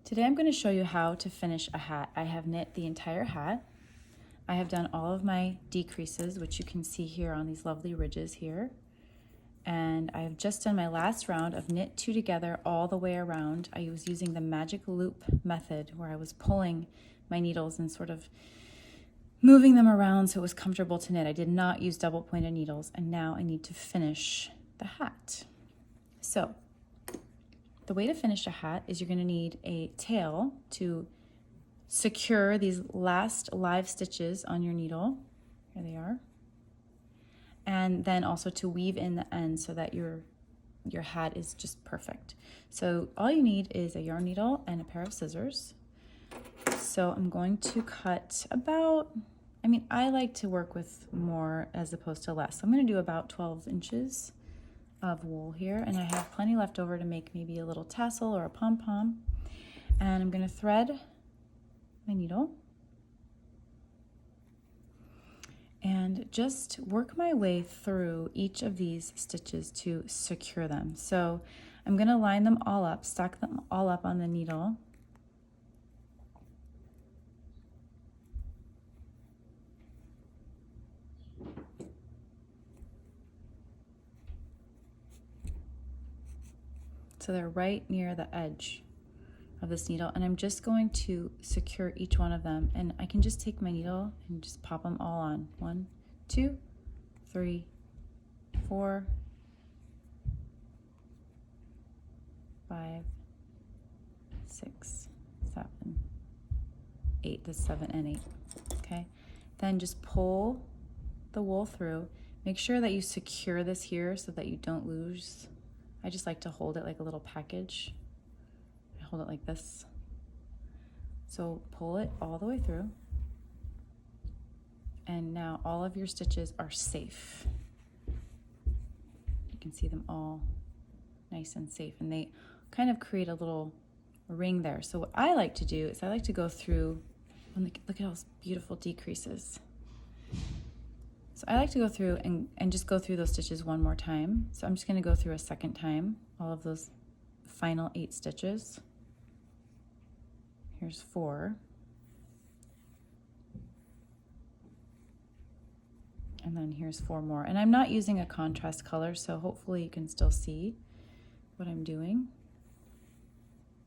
Today I'm going to show you how to finish a hat. I have knit the entire hat. I have done all of my decreases, which you can see here on these lovely ridges here. And I have just done my last round of knit two together all the way around. I was using the magic loop method where I was pulling my needles and sort of moving them around so it was comfortable to knit. I did not use double pointed needles, and now I need to finish the hat. So the way to finish a hat is you're going to need a tail to secure these last live stitches on your needle. Here they are. And then also to weave in the end so that your hat is just perfect. So all you need is a yarn needle and a pair of scissors. So I'm going to cut about, I like to work with more as opposed to less. So I'm going to do about 12 inches of wool here, and I have plenty left over to make maybe a little tassel or a pom-pom. And I'm going to thread my needle and just work my way through each of these stitches to secure them. So I'm going to line them all up, stack them all up on the needle. So they're right near the edge of this needle, and I'm just going to secure each one of them, and I can just take my needle and just pop them all on. 1, 2, 3, 4, 5, 6, 7, 8. That's 7 and 8. Okay, then just pull the wool through. Make sure that you secure this here so that you don't lose. I just like to hold it like a little package. I hold it like this. So pull it all the way through. And now all of your stitches are safe. You can see them all nice and safe, and they kind of create a little ring there. So what I like to do is I like to go through, look at those beautiful decreases. So I like to go through and just go through those stitches one more time. So I'm just going to go through a second time, all of those final 8 stitches. Here's 4. And then here's 4 more. And I'm not using a contrast color, so hopefully you can still see what I'm doing.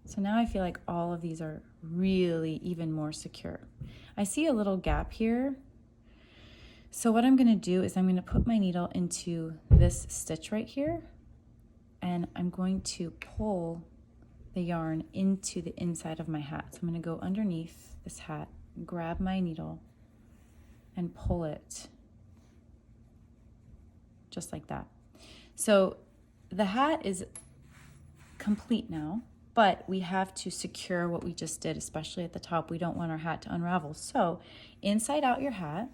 So now I feel like all of these are really even more secure. I see a little gap here. So what I'm going to do is I'm going to put my needle into this stitch right here, and I'm going to pull the yarn into the inside of my hat. So I'm going to go underneath this hat, grab my needle, and pull it just like that. So the hat is complete now, but we have to secure what we just did, especially at the top. We don't want our hat to unravel. So inside out your hat,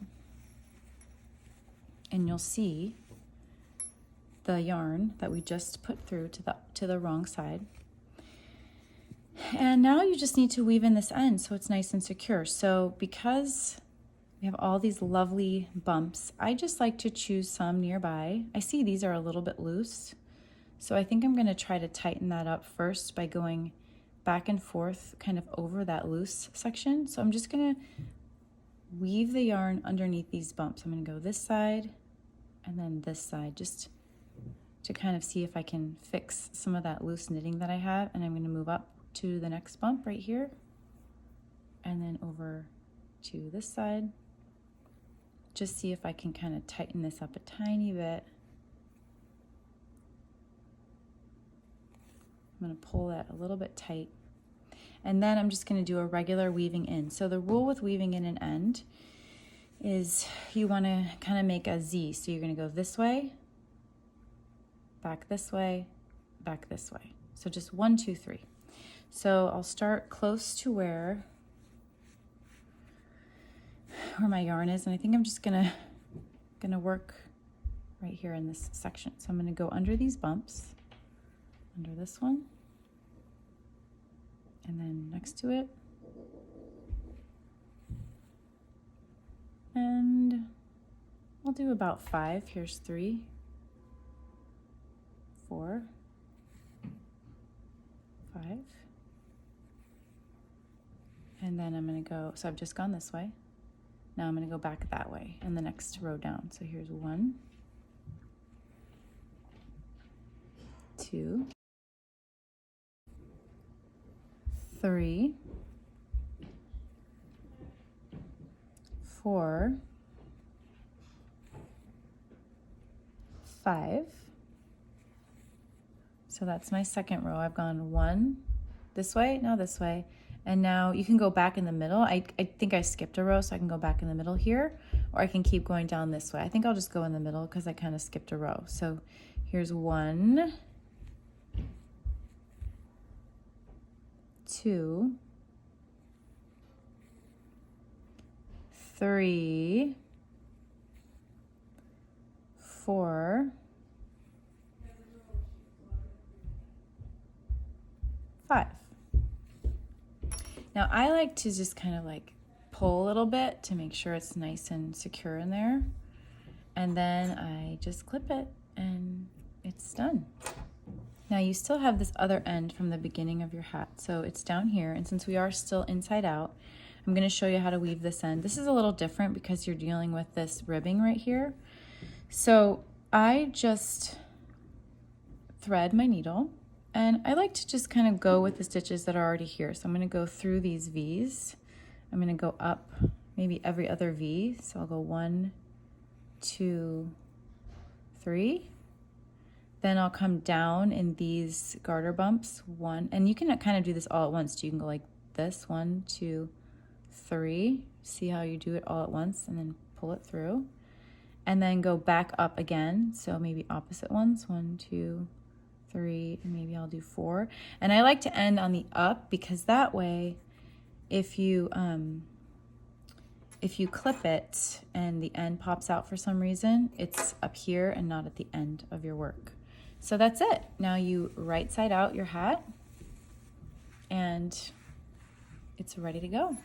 and you'll see the yarn that we just put through to the wrong side. And now you just need to weave in this end so it's nice and secure. So because we have all these lovely bumps, I just like to choose some nearby. I see these are a little bit loose, so I think I'm going to try to tighten that up first by going back and forth kind of over that loose section. So I'm just going to weave the yarn underneath these bumps. I'm going to go this side and then this side, just to kind of see if I can fix some of that loose knitting that I have. And I'm going to move up to the next bump right here, and then over to this side. Just see if I can kind of tighten this up a tiny bit. I'm going to pull that a little bit tight. And then I'm just going to do a regular weaving in. So the rule with weaving in an end is you want to kind of make a Z. So you're going to go this way, back this way, back this way. So just 1, 2, 3. So I'll start close to where my yarn is, and I think I'm just gonna work right here in this section. So I'm going to go under these bumps, under this one, and then next to it, and I'll do about 5. Here's 3, 4, 5, And then I'm going to go, so I've just gone this way. Now I'm going to go back that way and the next row down. So here's 1, 2, 3, 4, 5. So that's my second row. I've gone 1 this way, now this way. And now you can go back in the middle. I think I skipped a row, so I can go back in the middle here, or I can keep going down this way. I think I'll just go in the middle because I kind of skipped a row. So here's 1, 2, 3, 4, 5. Now I like to just kind of like pull a little bit to make sure it's nice and secure in there. And then I just clip it and it's done. Now you still have this other end from the beginning of your hat. So it's down here, and since we are still inside out, I'm going to show you how to weave this end. This is a little different because you're dealing with this ribbing right here. So I just thread my needle, and I like to just kind of go with the stitches that are already here. So I'm going to go through these V's. I'm going to go up maybe every other V. So I'll go 1, 2, 3. Then I'll come down in these garter bumps, 1, and you can kind of do this all at once. You can go like this, 1, 2, 3. See how you do it all at once, and then pull it through. And then go back up again. So maybe opposite ones, 1, 2, 3, and maybe I'll do 4. And I like to end on the up because that way, if you clip it and the end pops out for some reason, it's up here and not at the end of your work. So that's it. Now you right side out your hat and it's ready to go.